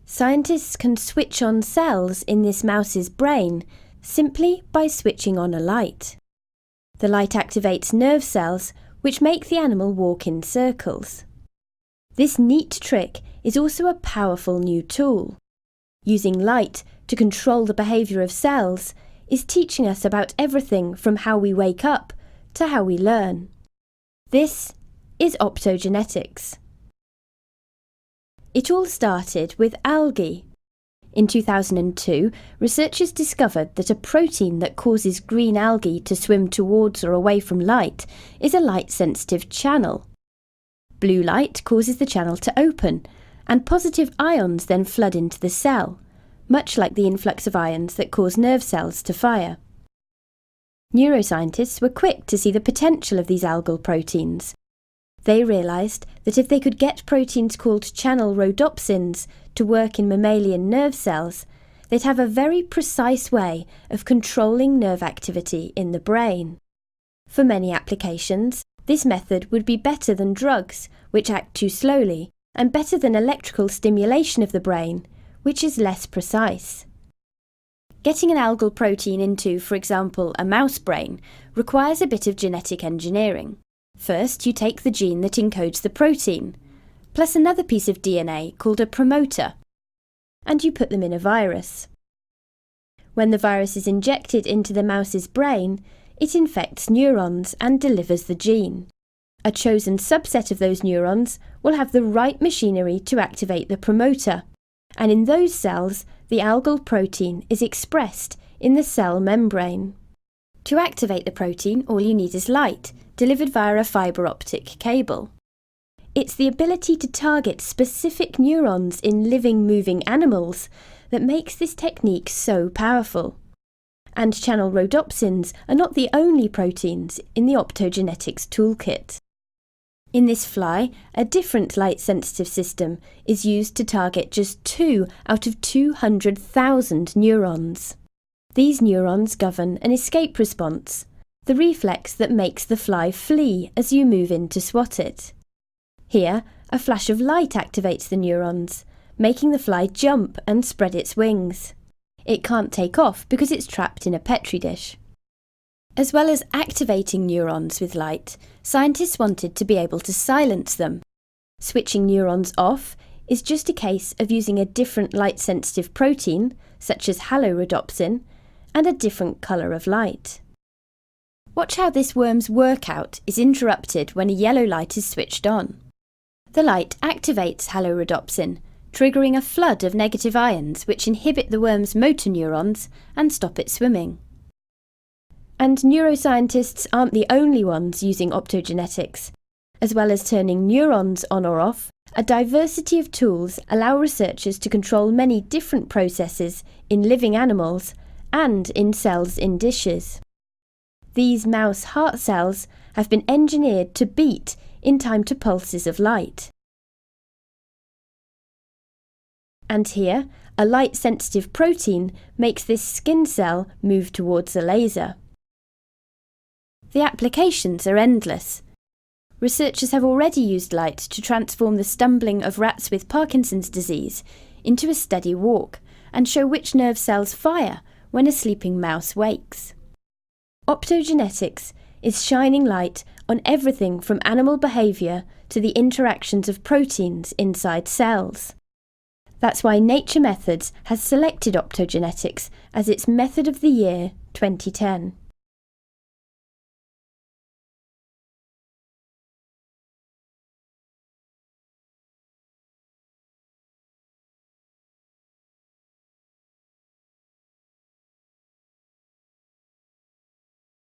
Scientists can switch on cells in this mouse's brain simply by switching on a light. The light activates nerve cells, which make the animal walk in circles. This neat trick is also a powerful new tool. Using light to control the behaviour of cells is teaching us about everything from how we wake up to how we learn. This is optogenetics. It all started with algae. In 2002, researchers discovered that a protein that causes green algae to swim towards or away from light is a light-sensitive channel. Blue light causes the channel to open, and positive ions then flood into the cell, much like the influx of ions that cause nerve cells to fire. Neuroscientists were quick to see the potential of these algal proteins. They realised that if they could get proteins called channel rhodopsins to work in mammalian nerve cells, they'd have a very precise way of controlling nerve activity in the brain. For many applications, this method would be better than drugs, which act too slowly, and better than electrical stimulation of the brain, which is less precise. Getting an algal protein into, for example, a mouse brain requires a bit of genetic engineering. First, you take the gene that encodes the protein, plus another piece of DNA called a promoter, and you put them in a virus. When the virus is injected into the mouse's brain, it infects neurons and delivers the gene. A chosen subset of those neurons will have the right machinery to activate the promoter, and in those cells, the algal protein is expressed in the cell membrane. To activate the protein, all you need is light, delivered via a fibre optic cable. It's the ability to target specific neurons in living, moving animals that makes this technique so powerful. And channel rhodopsins are not the only proteins in the optogenetics toolkit. In this fly, a different light-sensitive system is used to target just 2 out of 200,000 neurons. These neurons govern an escape response, the reflex that makes the fly flee as you move in to swat it. Here, a flash of light activates the neurons, making the fly jump and spread its wings. It can't take off because it's trapped in a petri dish. As well as activating neurons with light, scientists wanted to be able to silence them. Switching neurons off is just a case of using a different light-sensitive protein, such as halorhodopsin, and a different colour of light. Watch how this worm's workout is interrupted when a yellow light is switched on. The light activates halorhodopsin, triggering a flood of negative ions which inhibit the worm's motor neurons and stop it swimming. And neuroscientists aren't the only ones using optogenetics. As well as turning neurons on or off, a diversity of tools allow researchers to control many different processes in living animals and in cells in dishes. These mouse heart cells have been engineered to beat in time to pulses of light. And here, a light-sensitive protein makes this skin cell move towards a laser. The applications are endless. Researchers have already used light to transform the stumbling of rats with Parkinson's disease into a steady walk and show which nerve cells fire when a sleeping mouse wakes. Optogenetics is shining light on everything from animal behaviour to the interactions of proteins inside cells. That's why Nature Methods has selected optogenetics as its Method of the Year 2010.